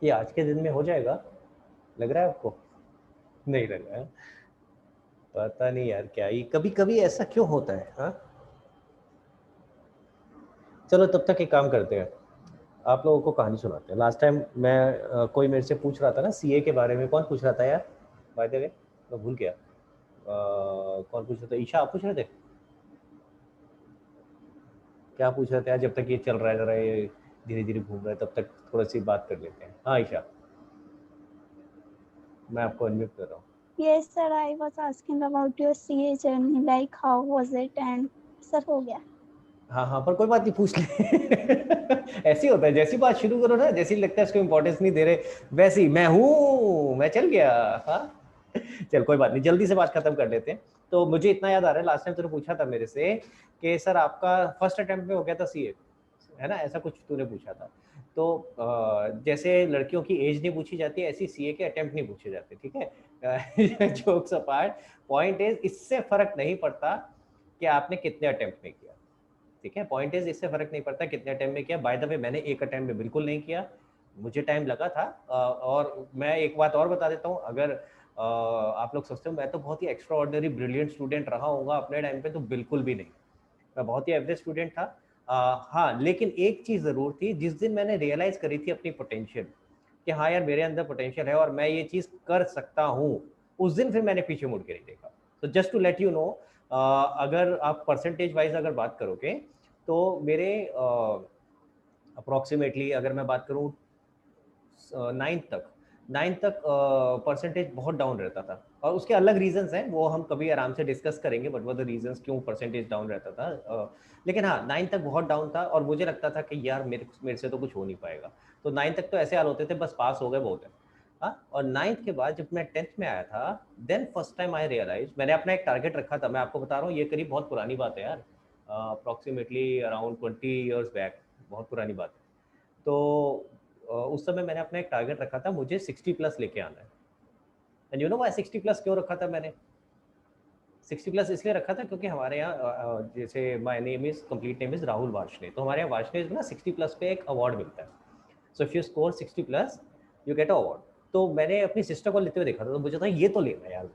ये आज के दिन में हो जाएगा, लग रहा है आपको? नहीं लग रहा है। पता नहीं यार क्या ही, कभी कभी ऐसा क्यों होता है। हाँ, चलो तब तक एक काम करते हैं, आप लोगों को कहानी सुनाते हैं। लास्ट टाइम मैं कोई मेरे से पूछ रहा था ना सीए के बारे में, कौन पूछ रहा था यार, बाय द वे मैं भूल गया। कौन पूछ रहा था? ईशा आप पूछ रहे थे? क्या पूछ रहे थे यार? जब तक ये चल रहा है, जरा ये धीरे धीरे घूम रहा है, तब तक थोड़ा सी बात कर लेते हैं। हाँ ईशा, मैं आपको अनम्यूट कर रहा हूँ। Yes, sir. I was asking about your CA journey, like how was it and sir हो गया। हाँ हाँ, पर कोई बात नहीं, पूछ ले। ऐसे ही होता है, जैसी बात शुरू करो ना, जैसी लगता है उसको इम्पोर्टेंस नहीं दे रहे, वैसे ही मैं हूँ, मैं चल गया। हाँ, चल कोई बात नहीं, जल्दी से बात खत्म कर लेते हैं। तो मुझे इतना याद आ रहा है, लास्ट टाइम तूने पूछा था मेरे से कि सर आपका फर्स्ट अटेम्प्ट में हो गया था सीए, है ना? ऐसा कुछ तूने पूछा था। तो जैसे लड़कियों की एज नहीं पूछी जाती, ऐसी सीए के अटेम्प्ट नहीं पूछे जाते, ठीक है? जोक्स अपार्ट, पॉइंट इज इससे फर्क नहीं पड़ता कि आपने कितने अटेम्प्ट में किया, ठीक है? पॉइंट इज इससे फर्क नहीं पड़ता कितने अटेम्प्ट में किया। बाय द वे मैंने एक अटेम्प्ट में बिल्कुल नहीं किया, मुझे टाइम लगा था। और मैं एक बात और बता देता हूँ, अगर आप लोग सोचते हो मैं तो बहुत ही एक्स्ट्रा ऑर्डिनरी ब्रिलियंट स्टूडेंट रहा होगा अपने टाइम पे, तो बिल्कुल भी नहीं, मैं बहुत ही एवरेज स्टूडेंट था। हाँ, लेकिन एक चीज़ ज़रूर थी, जिस दिन मैंने रियलाइज़ करी थी अपनी पोटेंशियल कि हाँ यार मेरे अंदर पोटेंशियल है और मैं ये चीज़ कर सकता हूँ, उस दिन फिर मैंने पीछे मुड़ के नहीं देखा। तो just to let you know, अगर आप परसेंटेज वाइज अगर बात करोगे तो मेरे अप्रॉक्सीमेटली अगर मैं बात करूँ नाइन्थ तक, नाइन्थ तक परसेंटेज बहुत डाउन रहता था, और उसके अलग रीजंस हैं, वो हम कभी आराम से डिस्कस करेंगे, बट वो द रीजंस क्यों परसेंटेज डाउन रहता था। लेकिन हाँ, नाइन्थ तक बहुत डाउन था और मुझे लगता था कि यार मेरे मेरे से तो कुछ हो नहीं पाएगा। तो नाइन्थ तक तो ऐसे हाल होते थे, बस पास हो गए बहुत है। हाँ, और नाइन्थ के बाद जब मैं टेंथ में आया था, then first time I realise, मैंने अपना एक टारगेट रखा था, मैं आपको बता रहा हूँ, ये करीब बहुत पुरानी बात है यार, अप्रॉक्सीमेटली अराउंड 20 ईयर्स बैक, बहुत पुरानी बात है। तो उस समय मैंने अपना एक टारगेट रखा था, मुझे 60 प्लस लेके आना है। And you know why 60 plus क्यों रखा था मैंने? 60 प्लस इसलिए रखा था क्योंकि हमारे यहाँ जैसे my name is complete name is Rahul Varshney, तो हमारे यहाँ वार्ष्णेय में ना 60 प्लस पे एक अवार्ड मिलता है। So if you score 60 plus you get a award. तो मैंने अपनी सिस्टर को लेते हुए देखा था, तो मुझे था ये तो लेना है यार,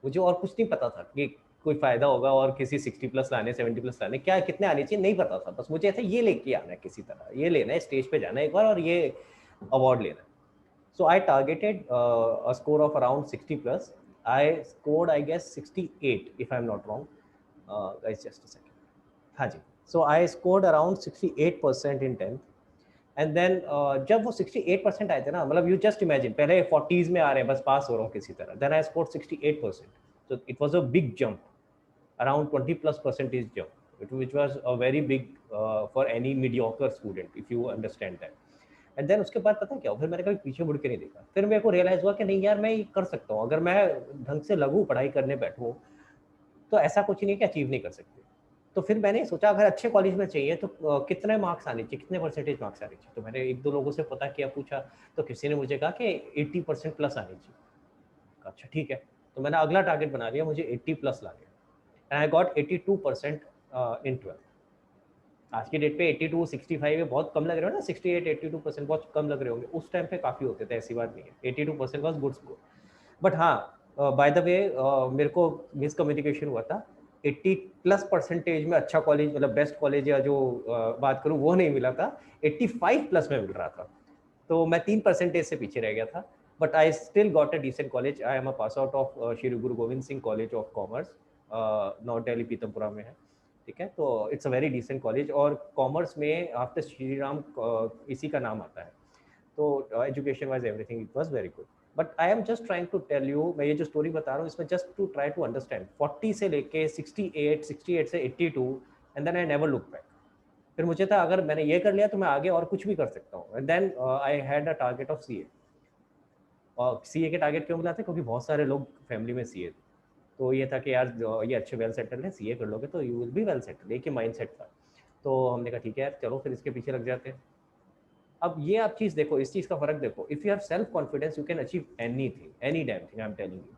मुझे और कुछ नहीं पता था कि कोई फायदा होगा और किसी 60 प्लस लाने, 70 प्लस लाने, क्या कितने आने चाहिए नहीं पता था, बस मुझे ऐसा ये लेके आना है, किसी तरह ये लेना है, स्टेज पे जाना है एक बार और ये अवार्ड लेना है। So I targeted a score of around 60 plus. I scored, I guess, 68, if I'm not wrong. Guys, just a second. हाँ जी. So I scored around 68% in 10th. And then जब वो 68% आए थे ना, मतलब यू जस्ट इमेजिन, पहले 40s में आ रहे हैं, बस पास हो रहा हूँ किसी तरह, then I score 68%, so it was a big jump, around 20 plus percentage jump, which was a very big for any mediocre student, if you understand that. And then उसके बाद पता है क्या हुआ? फिर मैंने कभी पीछे मुड़ के नहीं देखा, फिर मेरे को रियलाइज हुआ कि नहीं यार मैं ये कर सकता हूँ, अगर मैं ढंग से लगूँ पढ़ाई करने बैठूँ, तो ऐसा कुछ नहीं है कि अचीव नहीं कर सकते। तो फिर मैंने सोचा अगर अच्छे कॉलेज में चाहिए तो कितने मार्क्स आने चाहिए, कितने परसेंटेज मार्क्स आने चाहिए। तो मैंने एक दो लोगों से पता किया, पूछा, तो किसी ने मुझे कहा कि 80% प्लस आने चाहिए। अच्छा ठीक है, तो मैंने अगला टारगेट बना लिया, मुझे 80 प्लस ला गया, एंड आई गॉट 82% इन 12। आज की डेट पे 82 65 ये बहुत कम लग रहे हो ना, 68 82% बहुत कम लग रहे होंगे, उस टाइम पे काफ़ी होते थे, ऐसी बात नहीं है। 82% वॉज गुड स्कोर। बट हाँ, बाय द वे मेरे को मिसकम्युनिकेशन हुआ था, 80 प्लस परसेंटेज में अच्छा कॉलेज, मतलब बेस्ट कॉलेज या जो बात करूँ वो नहीं मिला था, 85 प्लस में मिल रहा था। तो मैं 3% से पीछे रह गया था, but I still got a decent college. I am a pass out of Shri Guru Gobind Singh college of commerce, north Delhi Pitampura में है, ठीक है? तो it's a very decent college, और कॉमर्स में आफ्टर श्री राम इसी का नाम आता है। तो education wise everything it was very good. But I am just trying to tell you, मैं ये जो स्टोरी बता रहा हूँ इसमें just to try to understand, 40 से लेके 68, 68 से 82, and then I never look back. फिर मुझे था अगर मैंने ये कर लिया तो मैं आगे और कुछ भी कर सकता हूँ, and then I had a target of CA. और सीए के टारगेट क्यों मिला था? क्योंकि बहुत सारे लोग फैमिली में सीए थे, तो ये था कि यार ये अच्छे वेल सेटल है, सीए कर लोगे तो you will be well settle, एक ही माइंड सेट था। तो हमने कहा ठीक है यार, चलो फिर इसके पीछे लग जाते हैं। अब ये आप चीज़ देखो, इस चीज़ का फर्क देखो, if you have self confidence you can achieve anything, any damn thing, I am telling you.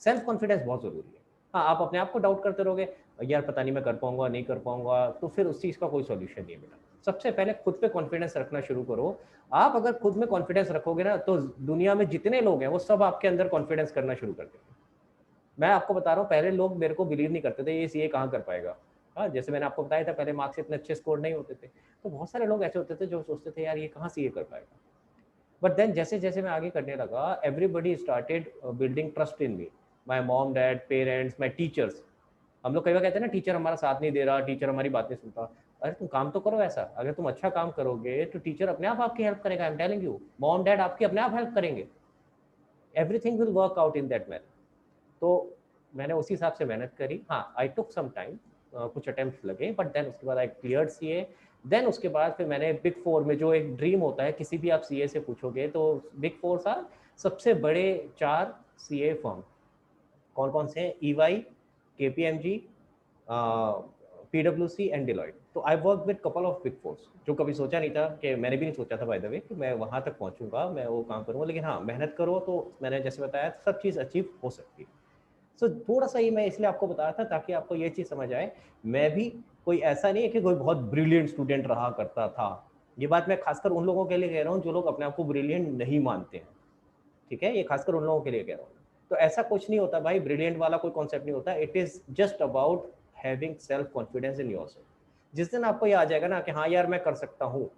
Self confidence बहुत ज़रूरी है। हाँ, आप अपने आप को डाउट करते रहोगे, यार पता नहीं मैं कर पाऊंगा नहीं कर पाऊंगा, तो फिर उस चीज़ का कोई सॉल्यूशन नहीं है बेटा। सबसे पहले खुद पे कॉन्फिडेंस रखना शुरू करो। आप अगर खुद में कॉन्फिडेंस रखोगे ना, तो दुनिया में जितने लोग हैं वो सब आपके अंदर कॉन्फिडेंस करना शुरू कर देंगे। मैं आपको बता रहा हूँ, पहले लोग मेरे को बिलीव नहीं करते थे ये सीए कहाँ कर पाएगा। हाँ, जैसे मैंने आपको बताया था, पहले मार्क्स इतने अच्छे स्कोर नहीं होते थे, तो बहुत सारे लोग ऐसे होते थे जो सोचते थे यार ये कहाँ सीए कर पाएगा। बट देन जैसे जैसे मैं आगे करने लगा, everybody started building trust in me, my mom dad parents my teachers. हम लोग कई बार कहते हैं ना टीचर हमारा साथ नहीं दे रहा, टीचर हमारी बात नहीं सुनता। अरे तुम काम तो करो ऐसा, अगर तुम अच्छा काम करोगे तो टीचर अपने आप आपकी हेल्प करेगा। I am telling you, mom dad आपकी अपने आप हेल्प करेंगे। Everything will work out in that manner. तो मैंने उसी हिसाब से मेहनत करी। हाँ, आई टुक सम टाइम, कुछ अटेम्प्ट लगे, बट देन उसके बाद आई क्लियर्ड सीए। देन उसके बाद फिर मैंने बिग फोर में, जो एक ड्रीम होता है किसी भी आप सीए से पूछोगे तो, बिग फोर सा सबसे बड़े 4 सीए फर्म कौन कौन से हैं? ईवाई, केपीएमजी, पीडब्ल्यूसी एंड डिलॉयट। तो I work with couple of big fours, जो कभी सोचा नहीं था, कि मैंने भी नहीं सोचा था बाय द वे कि मैं वहाँ तक पहुँचूंगा, मैं वो काम करूँगा। लेकिन हाँ, मेहनत करो तो मैंने जैसे बताया सब चीज़ अचीव हो सकती है। सो थोड़ा सा ये मैं इसलिए आपको बताया था ताकि आपको ये चीज़ समझ आए। मैं भी कोई ऐसा नहीं है कि कोई बहुत ब्रिलियंट स्टूडेंट रहा करता था। ये बात मैं खासकर उन लोगों के लिए कह रहा हूँ जो लोग अपने आप को ब्रिलियंट नहीं मानते हैं। ठीक है, ये खासकर उन लोगों के लिए कह रहा हूँ। तो ऐसा कुछ नहीं होता भाई, ब्रिलियंट वाला कोई कॉन्सेप्ट नहीं होता। It is just about having self confidence in yourself. जिस दिन आपको ये आ जाएगा ना कि हाँ यार मैं कर सकता हूँ,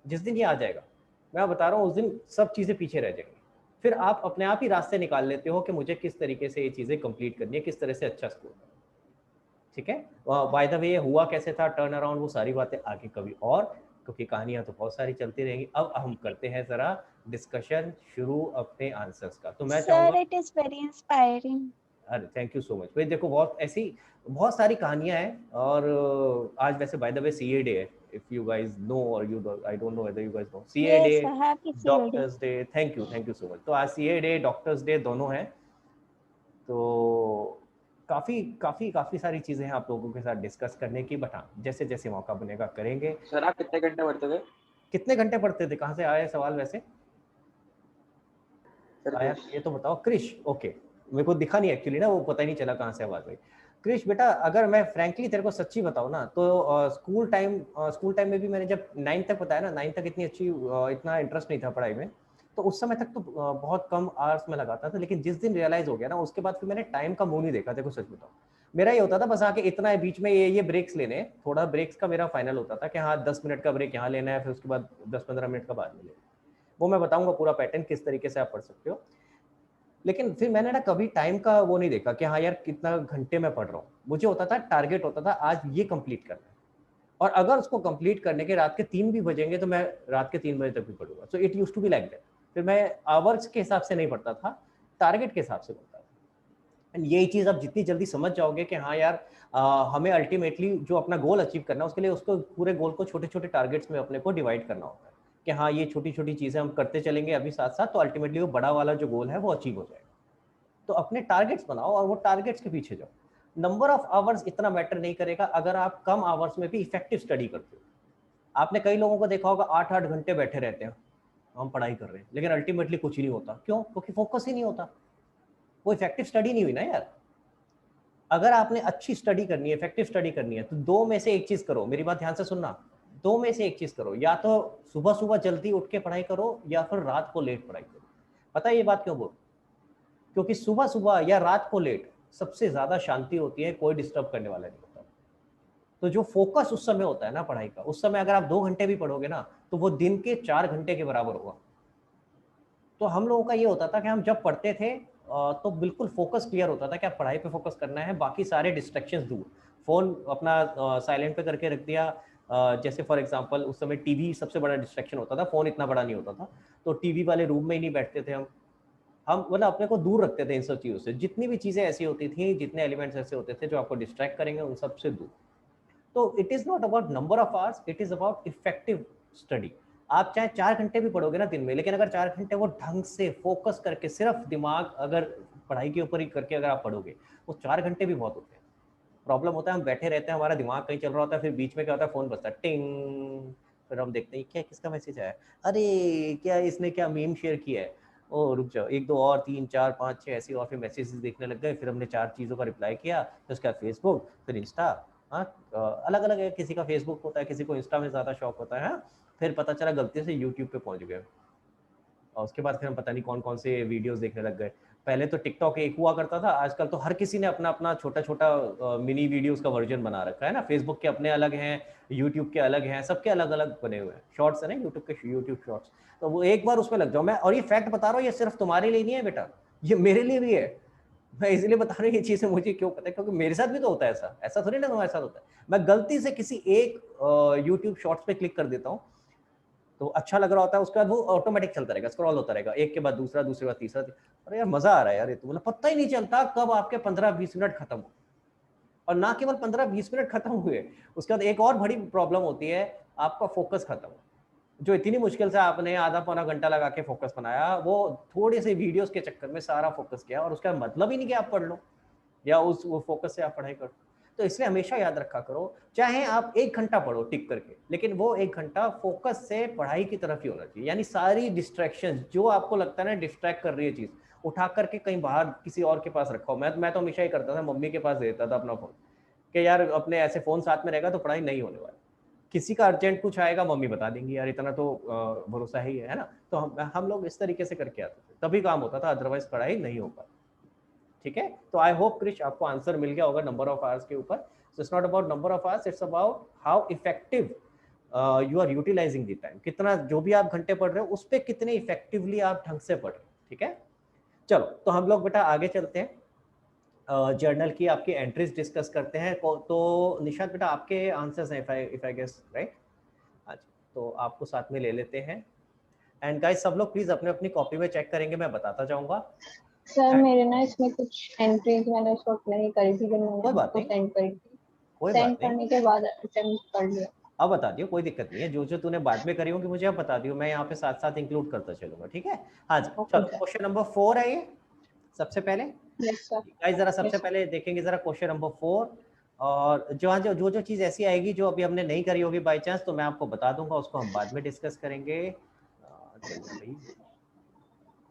जिस दिन ये आ जाएगा, मैं बता रहा हूँ उस दिन सब चीज़ें पीछे रह जाएंगी। फिर आप अपने आप ही रास्ते निकाल लेते हो कि मुझे किस तरीके से ये चीज़ें कंप्लीट करनी है, किस तरह से अच्छा स्कोर। ठीक है, बाय द वे ये हुआ कैसे था टर्न अराउंड, वो सारी बातें आगे कभी और, क्योंकि कहानियां तो बहुत सारी चलती रहेंगी। अब हम करते हैं जरा डिस्कशन शुरू अपने आंसर्स का। तो मैं Sir, चाहूंगा, it is very inspiring. अरे थैंक यू सो मच भाई। देखो बहुत ऐसी बहुत सारी कहानियां हैं। और आज वैसे by the way CA day है, इफ यू गाइस नो और you, I don't know whether you guys know CA day, Yes, sir. Happy COD. Doctors day. Thank you so much. तो आज सीए डे डॉक्टर्स डे दोनों हैं। तो काफ़ी काफ़ी काफ़ी सारी चीज़ें हैं आप लोगों के साथ डिस्कस करने की, बट हाँ जैसे जैसे मौका बनेगा करेंगे। सर आप कितने घंटे पढ़ते थे? कितने घंटे पढ़ते थे, कहाँ से आया सवाल वैसे? सर आया ये तो बताओ। क्रिश, ओके, मेरे को दिखा नहीं एक्चुअली ना, वो पता ही नहीं चला कहाँ से आवाज़ आई। क्रिश बेटा, अगर मैं फ्रैंकली तेरे को सच्ची बताऊँ ना, तो स्कूल टाइम में भी मैंने जब 9th तक बताया ना, 9th तक इतनी अच्छी इतना इंटरेस्ट नहीं था पढ़ाई में। तो उस समय तक तो बहुत कम आवर्स में लगाता था। लेकिन जिस दिन रियलाइज हो गया ना, उसके बाद फिर मैंने टाइम का मुंह नहीं देखा। देखो सच बताऊँ, मेरा ये होता था बस आके इतना है बीच में ये ब्रेक्स लेने, थोड़ा ब्रेक्स का मेरा फाइनल होता था कि हाँ 10 मिनट का ब्रेक यहाँ लेना है, फिर उसके बाद 10-15 मिनट का बाद में लेना है। वो मैं बताऊंगा पूरा पैटर्न किस तरीके से आप पढ़ सकते हो। लेकिन फिर मैंने ना कभी टाइम का वो नहीं देखा कि हाँ यार कितना घंटे में पढ़ रहा हूँ। मुझे होता था, टारगेट होता था आज ये कंप्लीट करना है, और अगर उसको कंप्लीट करने के रात के 3 भी बजेंगे तो मैं रात के 3 बजे तक भी पढ़ूंगा। So it used to be like that. फिर मैं आवर्स के हिसाब से नहीं पढ़ता था, टारगेट के हिसाब से पढ़ता था। एंड यही चीज़ आप जितनी जल्दी समझ जाओगे कि हाँ यार हमें अल्टीमेटली जो अपना गोल अचीव करना है, उसके लिए उसको पूरे गोल को छोटे छोटे टारगेट्स में अपने को डिवाइड करना होता है कि हाँ ये छोटी छोटी चीज़ें हम करते चलेंगे अभी साथ साथ, तो अल्टीमेटली वो बड़ा वाला जो गोल है वो अचीव हो जाएगा। तो अपने टारगेट्स बनाओ और वो टारगेट्स के पीछे जाओ। नंबर ऑफ आवर्स इतना मैटर नहीं करेगा अगर आप कम आवर्स में भी इफेक्टिव स्टडी करते हो। आपने कई लोगों को देखा होगा 8-8 घंटे बैठे रहते हैं, हम पढ़ाई कर रहे हैं, लेकिन अल्टीमेटली कुछ ही नहीं होता। क्यों? क्योंकि फोकस ही नहीं होता। वो इफेक्टिव स्टडी नहीं हुई ना यार। अगर आपने अच्छी स्टडी करनी है, इफेक्टिव स्टडी करनी है, तो दो में से एक चीज करो। मेरी बात ध्यान से सुनना, दो में से एक चीज करो। या तो सुबह सुबह जल्दी उठ के पढ़ाई करो, या फिर रात को लेट पढ़ाई करो। पता है ये बात क्यों बोल? क्योंकि सुबह सुबह या रात को लेट सबसे ज्यादा शांति होती है, कोई डिस्टर्ब करने वाला नहीं होता। तो जो फोकस उस समय होता है ना पढ़ाई का, उस समय अगर आप 2 घंटे भी पढ़ोगे ना, तो वो दिन के 4 घंटे के बराबर होगा। तो हम लोगों का ये होता था कि हम जब पढ़ते थे तो बिल्कुल फोकस क्लियर होता था कि आप पढ़ाई पे फोकस करना है, बाकी सारे डिस्ट्रैक्शंस दूर। फोन अपना साइलेंट पे करके रख दिया। जैसे फॉर एग्जांपल उस समय टीवी सबसे बड़ा डिस्ट्रैक्शन होता था, फोन इतना बड़ा नहीं होता था। तो टीवी वाले रूम में ही नहीं बैठते थे हम मतलब अपने को दूर रखते थे इन सब चीज़ों से। जितनी भी चीज़ें ऐसी होती थी, जितने एलिमेंट्स ऐसे होते थे जो आपको डिस्ट्रैक्ट करेंगे, उन सब से दूर। तो it is not about number of hours, it is about effective study. आप चाहे 4 घंटे भी पढ़ोगे ना दिन में, लेकिन अगर 4 घंटे वो ढंग से फोकस करके सिर्फ दिमाग अगर पढ़ाई के ऊपर ही करके अगर आप पढ़ोगे, वो 4 घंटे भी बहुत होते हैं। प्रॉब्लम होता है हम बैठे रहते हैं, हमारा दिमाग कहीं चल रहा होता है, फिर बीच में क्या होता है, फ़ोन बजता है टिंग, फिर हम देखते हैं क्या किसका मैसेज आया, अरे क्या इसने क्या मीम शेयर किया है, ओ रुक जाओ, एक दो और, 3 4 5 6 ऐसी और फिर मैसेजेस देखने लग गए, फिर हमने 4 चीज़ों का रिप्लाई किया, फिर उसके बाद फेसबुक, फिर इंस्टा। हाँ, अलग अलग है, किसी का फेसबुक होता है, किसी को इंस्टा में ज़्यादा शौक होता है। हाँ? फिर पता चला गलती से यूट्यूब पे पहुंच गए, और उसके बाद फिर हम पता नहीं कौन कौन से वीडियोस देखने लग गए। पहले तो टिकटॉक एक हुआ करता था, आजकल तो हर किसी ने अपना अपना छोटा छोटा मिनी वीडियोस का वर्जन बना रखा है ना। फेसबुक के अपने अलग हैं, यूट्यूब के अलग हैं, सबके अलग अलग बने हुए हैं। शॉर्ट्स है ना यूट्यूब के, यूट्यूब शॉर्ट्स। तो वो एक बार उसमें लग जाओ। मैं और ये फैक्ट बता रहा हूँ, ये सिर्फ तुम्हारे लिए नहीं है बेटा, ये मेरे लिए भी है। मैं इसलिए बता रहा हूँ ये चीजें, मुझे क्यों पता है, क्योंकि मेरे साथ भी तो होता है ऐसा। ऐसा थोड़ी ना तुम्हारे साथ होता है। मैं गलती से किसी एक यूट्यूब शॉर्ट्स पे क्लिक कर देता हूँ, तो अच्छा लग रहा होता है, उसके बाद वो ऑटोमेटिक चलता रहेगा, स्क्रॉल होता रहेगा, एक के बाद दूसरा, दूसरे के बाद तीसरा। अरे यार मजा आ रहा है यार, ये तो मतलब पता ही नहीं चलता कब आपके 15-20 मिनट खत्म हो। और ना केवल 15-20 मिनट खत्म हुए, उसके बाद एक और बड़ी प्रॉब्लम होती है, आपका फोकस खत्म हो। जो इतनी मुश्किल से आपने आधा पौना घंटा लगा के फोकस बनाया, वो थोड़े से वीडियोस के चक्कर में सारा फोकस किया, और उसका मतलब ही नहीं कि आप पढ़ लो या उस वो फोकस से आप पढ़ाई करो। तो इसलिए हमेशा याद रखा करो, चाहे आप 1 घंटा पढ़ो टिक करके, लेकिन वो 1 घंटा फोकस से पढ़ाई की तरफ ही होना चाहिए। यानी सारी डिस्ट्रैक्शन जो आपको लगता है ना डिस्ट्रैक्ट कर रही है चीज, उठा करके कहीं बाहर किसी और के पास रखो। मैं तो हमेशा ही करता था, मम्मी के पास देता था अपना फोन, कि यार अपने ऐसे फोन साथ में रहेगा तो पढ़ाई नहीं होने वाली। किसी का अर्जेंट कुछ आएगा, मम्मी बता देंगी, यार इतना तो भरोसा ही है ना। तो हम लोग इस तरीके से करके आते थे, तभी काम होता था, अदरवाइज पढ़ाई नहीं हो पाती। ठीक है, तो आई होप क्रिश आपको आंसर मिल गया होगा नंबर ऑफ आवर्स के ऊपर। So it's not about number of hours, it's about how effective you are utilising the time. कितना जो भी आप घंटे पढ़ रहे हो उस पर कितने इफेक्टिवली आप ढंग से पढ़ रहे हो। ठीक है, चलो तो हम लोग बेटा आगे चलते हैं, जर्नल की आपकी एंट्रीज डिस्कस करते हैं। तो निशांत बेटा आपके आंसर्स हैं, इफ आई गेस राइट। अच्छा, तो आपको साथ में ले लेते हैं। एंड गाइस सब लोग प्लीज अपने अपनी कॉपी में चेक करेंगे, मैं बताता जाऊंगा। सर मेरे ना इसमें कुछ एंट्रीज मैंने उस वक्त नहीं करी थी जब मैंने कोई बात आपको नहीं, सेंड करी थी। कोई बात सेंड नहीं, करने के बाद अटेम्प्ट कर लिया। अब बता दियो, कोई दिक्कत नहीं है। जो जो तूने बाद में करी होगी मुझे अब बता दियो, मैं यहाँ पे साथ साथ इंक्लूड करता चलूंगा। ठीक है, हाँ जी ओके चलो, सर। क्वेश्चन नंबर 4 है ये सबसे पहले। Yes sir. गाइस जरा सबसे यस सर। पहले देखेंगे जरा क्वेश्चन नंबर 4, और जो जो चीज़ ऐसी आएगी जो अभी हमने नहीं करी होगी बाई चांस, तो मैं आपको बता दूंगा, उसको हम बाद में डिस्कस करेंगे। चलिए भाई,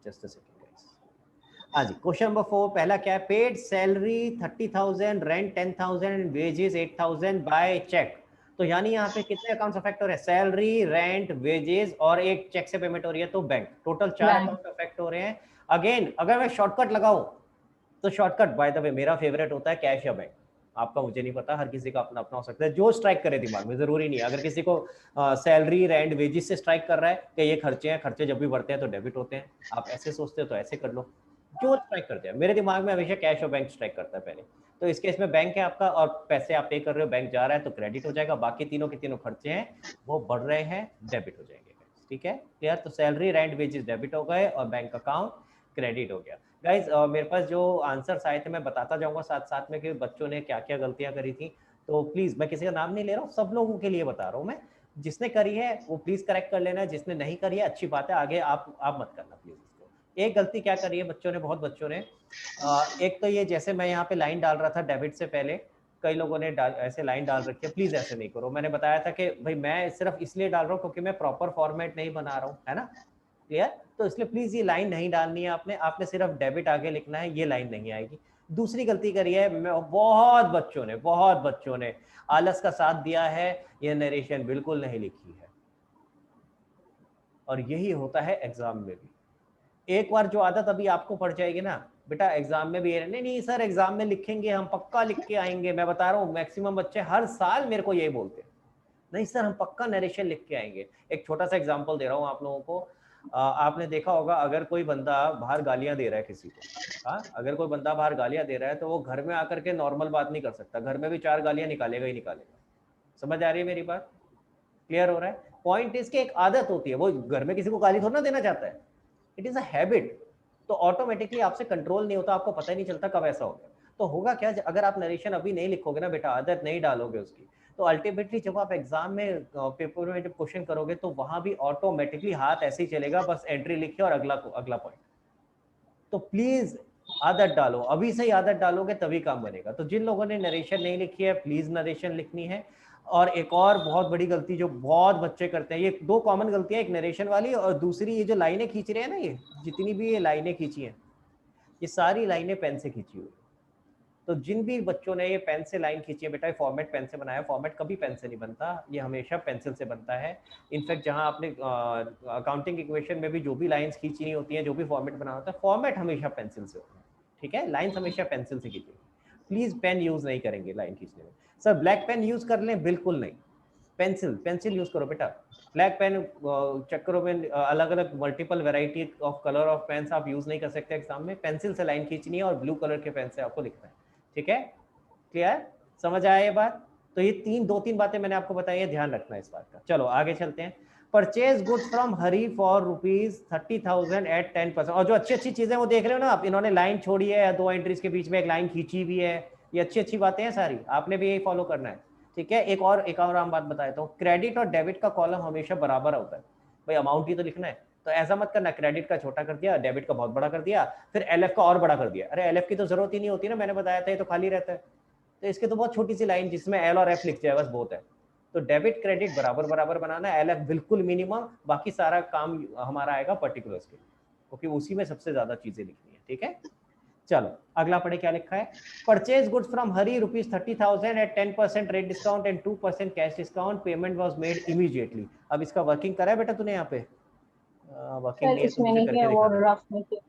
जस्ट अ सेकंड गाइस। हाँ जी, क्वेश्चन नंबर 4 पहला क्या है, paid salary 30,000, rent 10,000, wages 8,000 by cheque. तो यानी यहाँ पे कितने अकाउंट्स अफेक्ट हो रहे हैं, सैलरी, रेंट, वेजेस और एक चेक से पेमेंट हो रही है, तो bank. Total 4 bank. Account affect हो रहे हैं। अगेन अगर मैं शॉर्टकट लगाऊं, तो शॉर्टकट बाय द वे मेरा फेवरेट होता है कैश या बैंक। आपका मुझे नहीं पता, हर किसी का अपना अपना हो सकता है, जो स्ट्राइक करे दिमाग में, जरूरी नहीं है। अगर किसी को सैलरी, रेंट, वेजेस से स्ट्राइक कर रहा है कि ये खर्चे हैं, खर्चे जब भी बढ़ते हैं तो डेबिट होते हैं, आप ऐसे सोचते हो तो ऐसे कर लो, जो स्ट्राइक करते हैं। मेरे दिमाग में हमेशा कैश और बैंक स्ट्राइक करता है पहले। तो इस केस में बैंक है आपका, और पैसे आप पे कर रहे हो, बैंक जा रहा है तो क्रेडिट हो जाएगा। बाकी तीनों के तीनों खर्चे हैं वो बढ़ रहे हैं, डेबिट हो जाएंगे। ठीक है क्लियर, तो सैलरी, रेंट, वेजेस डेबिट हो गए और बैंक अकाउंट क्रेडिट हो गया। गाइज मेरे पास जो आंसर्स आए थे मैं बताता जाऊंगा साथ साथ में कि बच्चों ने क्या क्या गलतियां करी थी। तो प्लीज, मैं किसी का नाम नहीं ले रहा हूँ, सब लोगों के लिए बता रहा हूँ मैं। जिसने करी है वो प्लीज करेक्ट कर लेना, जिसने नहीं करी है अच्छी बात है, आगे आप मत करना प्लीज इसको। एक गलती क्या करी है बच्चों ने, बहुत बच्चों ने, एक तो ये जैसे मैं यहाँ पे लाइन डाल रहा था डेबिट से पहले, कई लोगों ने ऐसे लाइन डाल रखी है, प्लीज ऐसे नहीं करो। मैंने बताया था कि भाई मैं सिर्फ इसलिए डाल रहा हूँ क्योंकि मैं प्रॉपर फॉर्मेट नहीं बना रहा हूँ, है ना, क्लियर। तो इसलिए प्लीज ये लाइन नहीं डालनी है आपने, आपने सिर्फ डेबिट आगे लिखना है, ये लाइन नहीं आएगी। दूसरी गलती करी है बहुत बच्चों ने आलस का साथ दिया है, ये नरेशन बिल्कुल नहीं लिखी है। और यही होता है एग्जाम में भी। एक बार जो आदत अभी आपको पड़ जाएगी ना बेटा, एग्जाम में भी ये नहीं नहीं सर एग्जाम में लिखेंगे, हम पक्का लिख के आएंगे। मैं बता रहा हूँ मैक्सिमम बच्चे हर साल मेरे को यही बोलते हैं, नहीं सर हम पक्का नरेशन लिख के आएंगे। एक छोटा सा एग्जांपल दे रहा हूँ आप लोगों को। आपने देखा होगा अगर कोई बंदा बाहर गालियां दे रहा है किसी को, हाँ अगर कोई बंदा बाहर गालियां दे रहा है तो वो घर में आकर के नॉर्मल बात नहीं कर सकता, घर में भी 4 गालियां निकालेगा ही निकालेगा। समझ आ रही है मेरी बात, क्लियर हो रहा है। पॉइंट इसकी एक आदत होती है, वो घर में किसी को गाली थोड़ा ना देना चाहता है, इट इज अ हैबिट। तो ऑटोमेटिकली आपसे कंट्रोल नहीं होता, आपको पता ही नहीं चलता कब ऐसा हो गया। तो होगा क्या, अगर आप नरेशन अभी नहीं लिखोगे ना बेटा, आदत नहीं डालोगे उसकी, तो अल्टीमेटली जब आप एग्जाम में पेपर में जब क्वेश्चन करोगे तो वहां भी ऑटोमेटिकली हाथ ऐसे ही चलेगा, बस एंट्री लिखिए और अगला अगला पॉइंट। तो प्लीज आदत डालो, अभी से ही आदत डालोगे तभी काम बनेगा। तो जिन लोगों ने नरेशन नहीं लिखी है प्लीज नरेशन लिखनी है। और एक और बहुत बड़ी गलती जो बहुत बच्चे करते हैं, ये दो कॉमन गलतियां, एक नरेशन वाली और दूसरी ये जो लाइनें खींच रहे हैं ना, ये जितनी भी ये लाइनें खींची हैं ये सारी लाइनें पेन से खींची हुई। तो जिन भी बच्चों ने ये पेन से लाइन खींची है बेटा, फॉर्मेट पेन से बनाया, फॉर्मेट कभी पेन से नहीं बनता, ये हमेशा पेंसिल से बनता है। इनफैक्ट जहां आपने अकाउंटिंग इक्वेशन में भी जो भी लाइंस खींचनी होती हैं, जो भी फॉर्मेट बनाना होता है, फॉर्मेट हमेशा पेंसिल से होता है, ठीक है। लाइंस हमेशा पेंसिल से खींचेंगे, प्लीज पेन यूज नहीं करेंगे लाइन खींचने में। सर ब्लैक पेन यूज कर लें, बिल्कुल नहीं, पेंसिल यूज करो बेटा। ब्लैक पेन चक्करों में अलग अलग multiple variety of colour of pens आप यूज नहीं कर सकते एग्जाम में, पेंसिल से लाइन खींचनी है और ब्लू कलर के पेन से आपको लिखना है, ठीक है। क्लियर, समझ आया ये बात? तो ये दो तीन बातें मैंने आपको बताई है, ध्यान रखना इस बात का। चलो आगे चलते हैं। Purchase goods from Hari for ₹30,000 at 10%। और जो अच्छी अच्छी चीजें वो देख रहे हो ना आप, इन्होंने लाइन छोड़ी है, दो एंट्रीज के बीच में एक लाइन खींची भी है, ये अच्छी अच्छी बातें हैं सारी, आपने भी यही फॉलो करना है, ठीक है। एक और आम बात बताता हूँ, क्रेडिट और डेबिट का कॉलम हमेशा बराबर होता है। भाई अमाउंट ही तो लिखना है, तो ऐसा मत करना क्रेडिट का छोटा कर दिया, डेबिट का बहुत बड़ा कर दिया, फिर एलएफ का और बड़ा कर दिया। अरे एलएफ की तो जरूरत ही नहीं होती ना, मैंने बताया था ये तो खाली रहता है। तो इसके तो बहुत छोटी सी लाइन जिसमें एल और एफ लिख जाए बस बहुत है। तो डेबिट क्रेडिट बराबर बराबर बनाना, एल एफ बिल्कुल मिनिमम, बाकी सारा काम हमारा आएगा पर्टिकुलर्स के, क्योंकि उसी में सबसे ज्यादा चीजें लिखनी है, ठीक है। चलो अगला पढ़े क्या लिखा है। Purchase goods from Hari ₹30,000 at 10% rate discount and 2% cash discount, payment was made immediately. अब इसका वर्किंग करा है बेटा तूने यहाँ पे? वर्किंग सर नहीं है तो इसमें मुझे नहीं करके किया, वो दिखाना। रफ में किया।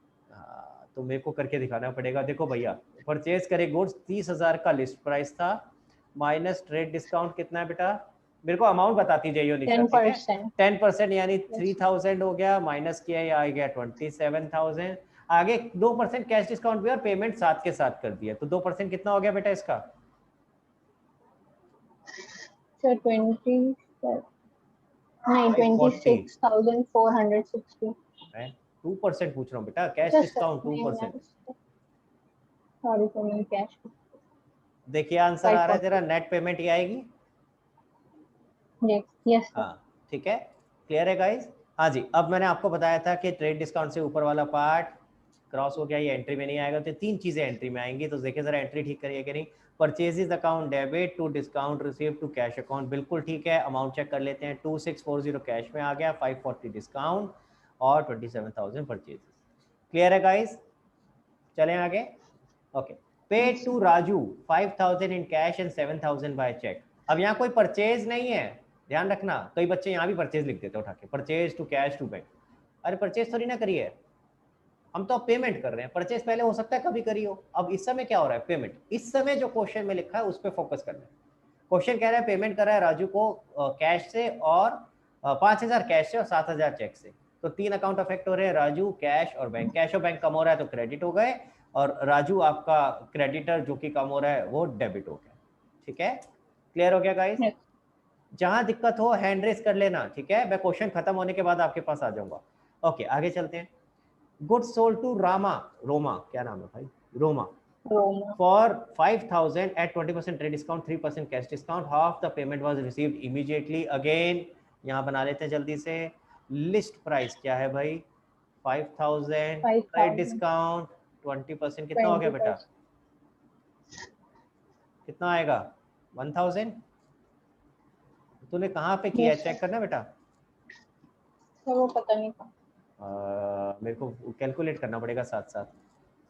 तो मेरे को करके दिखाना पड़ेगा। देखो भैया, परचेज करे गुड्स 30,000 का लिस्ट प्राइस था, माइनस ट्रेड डिस्काउंट कितना है बेटा, मेरे को अमाउंट बताती जाइए निशा, ठीक है। 10%। 10% यानी Yes. 3,000 हो गया, माइनस किया ये आ गया 27,000। आगे 2% कैश डिस्काउंट भी और पेमेंट साथ के साथ कर दिया, तो 2% कितना हो गया बेटा इसका? सर 20 नहीं 540 26,460। है। 2% पूछ रहा हूँ बेटा, कैश अच्छा सर डिस्काउंट नहीं, 2%। सॉरी सर, मैं कैश। देखिए आंसर आ रहा है तेरा, नेट पेमेंट ही आएगी। Yes sir. हाँ ठीक है, क्लियर है गाइस। हाँ जी, अब मैंने आपको बताया था कि ट्रेड डिस्काउंट से ऊपर वाला पार्ट क्रॉस हो गया, ये एंट्री में नहीं आएगा, तो तीन चीजें एंट्री में आएंगी। तो देखिए जरा एंट्री ठीक करिए कि नहीं। Purchases account debit to discount receive to cash account, बिल्कुल ठीक है। अमाउंट चेक कर लेते हैं, 2640 कैश में आ गया, 540 डिस्काउंट और 27,000 परचेजेस। क्लियर है गाइस, चलें आगे। Okay, paid to Raju 5,000 in cash and 7,000 by cheque. अब यहाँ कोई परचेज नहीं है, ध्यान रखना, कई बच्चे यहाँ भी परचेज लिख देते हैं उठा के, purchase to cash to bank. अरे परचेज थोड़ी ना करिए, हम तो अब पेमेंट कर रहे हैं। परचेज पहले हो सकता है कभी करी हो, अब इस समय क्या हो रहा है, पेमेंट। इस समय जो क्वेश्चन में लिखा है उस पर फोकस करना है। क्वेश्चन कह रहा है पेमेंट कर रहा है राजू को कैश से और 5,000 कैश से और 7,000 चेक से। तो तीन अकाउंट अफेक्ट हो रहे हैं, राजू, कैश और बैंक। कैश और बैंक कम हो रहा है तो क्रेडिट हो गए, और राजू आपका क्रेडिटर जो कि कम हो रहा है वो डेबिट हो गया, ठीक है। क्लियर हो गया गाइस? Yes. जहां दिक्कत हो हैंड रेस कर लेना, ठीक है, मैं क्वेश्चन खत्म होने के बाद आपके पास आ जाऊंगा। ओके आगे चलते हैं। गुड्स सोल्ड टू रोमा, क्या नाम है भाई, Roma, Roma. for 5,000 at 20% trade discount, 3% cash discount, half the payment was received immediately। again यहाँ बना लेते हैं जल्दी से। लिस्ट प्राइस क्या है भाई, 5,000, ट्रेड 5,000। डिस्काउंट 20%, कितना हो गया बेटा, 20%। कितना आएगा, 1,000। तूने कहाँ पे किया है Yes, चेक sir. करना बेटा। सर वो पता नहीं था। मेरे को कैलकुलेट करना पड़ेगा साथ साथ,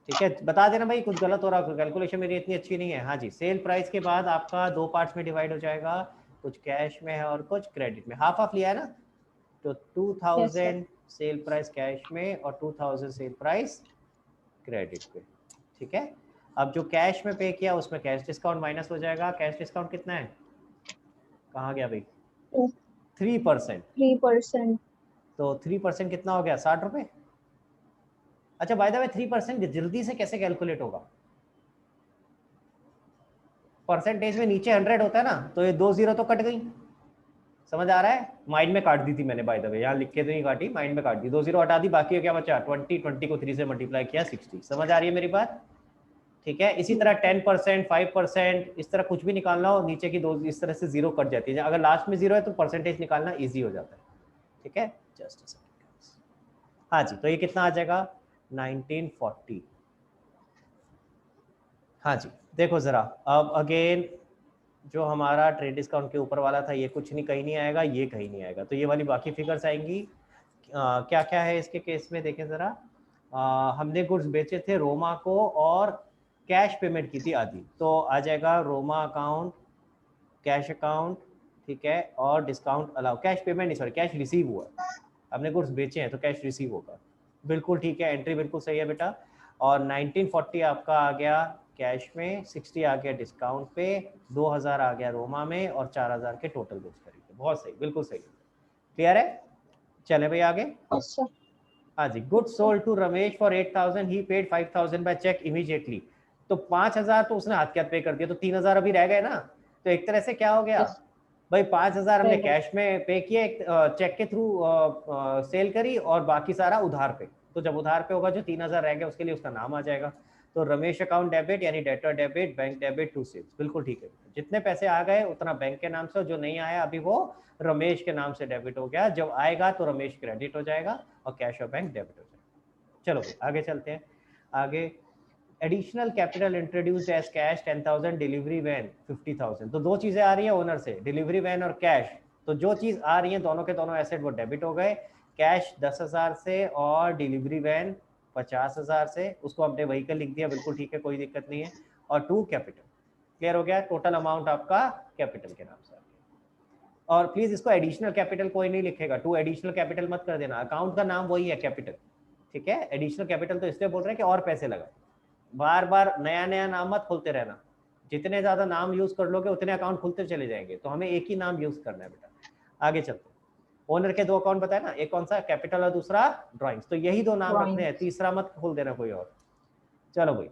ठीक है। बता देना भाई कुछ गलत हो रहा है, कैलकुलेशन मेरी इतनी अच्छी नहीं है। हाँ जी, सेल प्राइस के बाद आपका दो पार्ट्स में डिवाइड हो जाएगा, कुछ कैश में है और कुछ क्रेडिट में। हाफ हाफ लिया है ना, तो Yes, sir. 2,000 sale price cash में और 2,000 सेल प्राइस क्रेडिट पे, ठीक है। अब जो कैश में पे किया उसमें कैश डिस्काउंट माइनस हो जाएगा। कैश डिस्काउंट कितना है, कहाँ गया भाई, 3%। 3%। तो 3% कितना हो गया, 60 रुपए। अच्छा बाय द वे 3% जल्दी से कैसे कैलकुलेट होगा, परसेंटेज में नीचे 100 होता है ना, तो ये 2 जीरो तो कट गई, समझ आ रहा है। माइंड में काट दी थी मैंने बाय द वे, यहाँ लिख के तो नहीं काटी, माइंड में काट दी, 2 जीरो हटा दी, बाकी क्या बचा 20, 20 को 3 से मल्टीप्लाई किया 60। समझ आ रही है मेरी बात, ठीक है। इसी तरह 10%, 5%, इस तरह कुछ भी निकालना हो, नीचे की दो इस तरह से जीरो कट जाती है, अगर लास्ट में जीरो है तो परसेंटेज निकालना ईजी हो जाता है, ठीक है। जस्ट हाँ जी, तो ये कितना आ जाएगा 1940। हाँ जी देखो जरा, अब अगेन जो हमारा ट्रेड डिस्काउंट के ऊपर वाला था ये कुछ नहीं, कहीं नहीं आएगा, ये कहीं नहीं आएगा, तो ये वाली बाकी फिगर्स आएंगी। क्या क्या है इसके केस में देखें ज़रा। हमने गुड्स बेचे थे रोमा को और कैश पेमेंट की थी आधी, तो आ जाएगा रोमा अकाउंट, कैश अकाउंट, ठीक है, और डिस्काउंट अलाउ, कैश पेमेंट नहीं सॉरी कैश रिसीव हुआ, हमने गुड्स बेचे हैं तो कैश रिसीव होगा। बिल्कुल ठीक है, एंट्री बिल्कुल सही है बेटा। और 1940 आपका आ गया कैश में, 60 आ गया डिस्काउंट पे, 2000 आ गया रोमा में, और 4000 के टोटल गुड्स खरीदे। बहुत सही, बिल्कुल सही, क्लियर है। चले भाई आगे। अच्छा हाँ जी, goods sold to Ramesh for 8000, he paid 5000 by cheque immediately. तो 5000 तो उसने हाथ के हाथ पे कर दिया, तो 3000 अभी रह गए ना। तो एक तरह से क्या हो गया भाई, 5000 हमने कैश में पे किए, चेक के थ्रू सेल करी, और बाकी सारा उधार पे। तो जब उधार पे होगा जो 3000 रह गया उसके लिए उसका नाम आ जाएगा। तो रमेश अकाउंट डेबिट यानी debtor debit, bank debit to sales, बिल्कुल ठीक है। जितने पैसे आ गए उतना बैंक के नाम से, जो नहीं आया अभी वो रमेश के नाम से डेबिट हो गया, जब आएगा तो रमेश क्रेडिट हो जाएगा और कैश और बैंक डेबिट हो जाएगा। चलो भाई आगे चलते हैं। आगे additional capital introduced as cash 10,000, delivery van 50,000। तो दो चीजें आ रही है ओनर से, डिलीवरी वैन और कैश। तो जो चीज आ रही है दोनों के दोनों एसेट वो डेबिट हो गए, कैश 10,000 से और डिलीवरी वैन 50,000 से। उसको हमने व्हीकल लिख दिया, बिल्कुल ठीक है, कोई दिक्कत नहीं है। और टू कैपिटल, क्लियर हो गया, टोटल अमाउंट आपका कैपिटल के नाम से। और प्लीज इसको एडिशनल कैपिटल कोई नहीं लिखेगा, टू एडिशनल कैपिटल मत कर देना, अकाउंट का नाम वही है कैपिटल, ठीक है। एडिशनल कैपिटल तो इसलिए बोल रहे हैं कि और पैसे लगा, बार बार नया नया नाम मत खोलते रहना, जितने ज्यादा नाम यूज कर लोगे उतने अकाउंट खुलते चले जाएंगे, तो हमें एक ही नाम यूज करना है बेटा। आगे चलते, ओनर के दो अकाउंट बताए ना, एक कौन सा कैपिटल और दूसरा ड्राइंग्स, तो यही दो नाम रखने हैं, तीसरा मत खोल देना कोई और। चलो भाई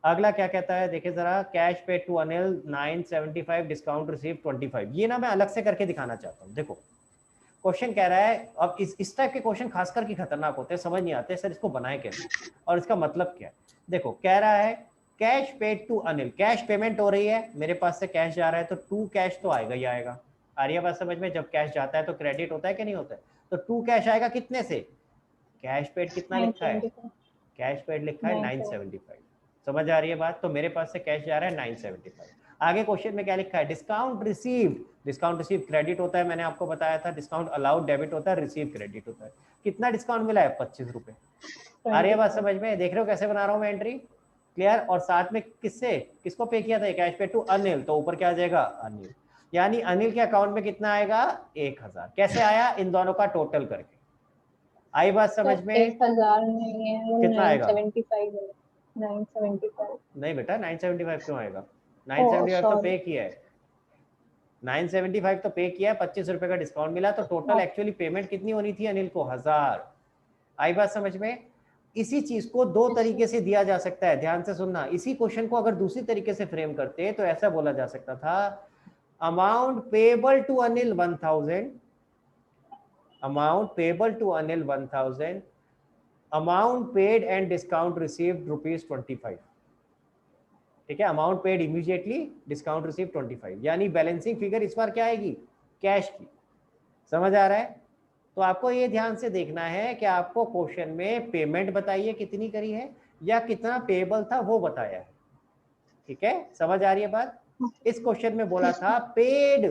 अगला क्या कहता है, देखिए जरा, कैश पे टू अनिल 975, डिस्काउंट रिसीव 25। ये ना मैं अलग से करके दिखाना चाहता हूँ। देखो क्वेश्चन कह रहा है, अब इस टाइप के क्वेश्चन खास करके खतरनाक होते हैं, समझ नहीं आते सर इसको बनाए कैसे और इसका मतलब क्या है। देखो कह रहा है cash paid to Anil, cash payment हो रही है, मेरे पास से कैश जा रहा है, तो टू कैश तो आएगा ही आएगा। आ रही है बात समझ में, जब कैश जाता है तो क्रेडिट होता है कि नहीं होता है, तो टू कैश आएगा कितने से, कैश पेड कितना लिखा है, कैश पेड लिखा है 975, समझ आ रही है बात। तो मेरे पास से कैश जा रहा है 975। आगे क्वेश्चन में क्या लिखा है, discount received, discount receive credit होता है, मैंने आपको बताया था, डिस्काउंट अलाउड डेबिट होता है, रिसीव क्रेडिट होता है। कितना डिस्काउंट मिला है, 25 रुपए। आ रही है बात समझ में, देख रहे हो कैसे बना रहा हूँ मैं एंट्री, क्लियर। और साथ में किससे, किसको पे किया था, कैश पे टू अनिल, तो ऊपर क्या आ जाएगा अनिल, यानी अनिल के अकाउंट में कितना आएगा 1000। कैसे आया, इन दोनों का टोटल करके, आई बात समझ में। 1000 नहीं है वो, कितना आएगा, 975 है, 975 नहीं बेटा 975 क्यों आएगा, 975 तो पे किया है, 975 तो पे किया है, 25 रुपए का डिस्काउंट मिला, तो टोटल एक्चुअली पेमेंट कितनी होनी थी अनिल को, 1000। आई बात समझ में। इसी चीज को दो तरीके से दिया जा सकता है, ध्यान से सुनना। इसी क्वेश्चन को अगर दूसरी तरीके से फ्रेम करते तो ऐसा बोला जा सकता था, amount payable to Anil 1000, amount payable to Anil 1000, amount paid and discount received ₹25। ठीक है, amount paid immediately, discount receive 25, यानी बैलेंसिंग फिगर इस बार क्या आएगी, कैश की। समझ आ रहा है। तो आपको ये ध्यान से देखना है कि आपको क्वेश्चन में पेमेंट बताइए कितनी करी है या कितना पेबल था वो बताया है, ठीक है, समझ आ रही है बात। इस क्वेश्चन में बोला था पेड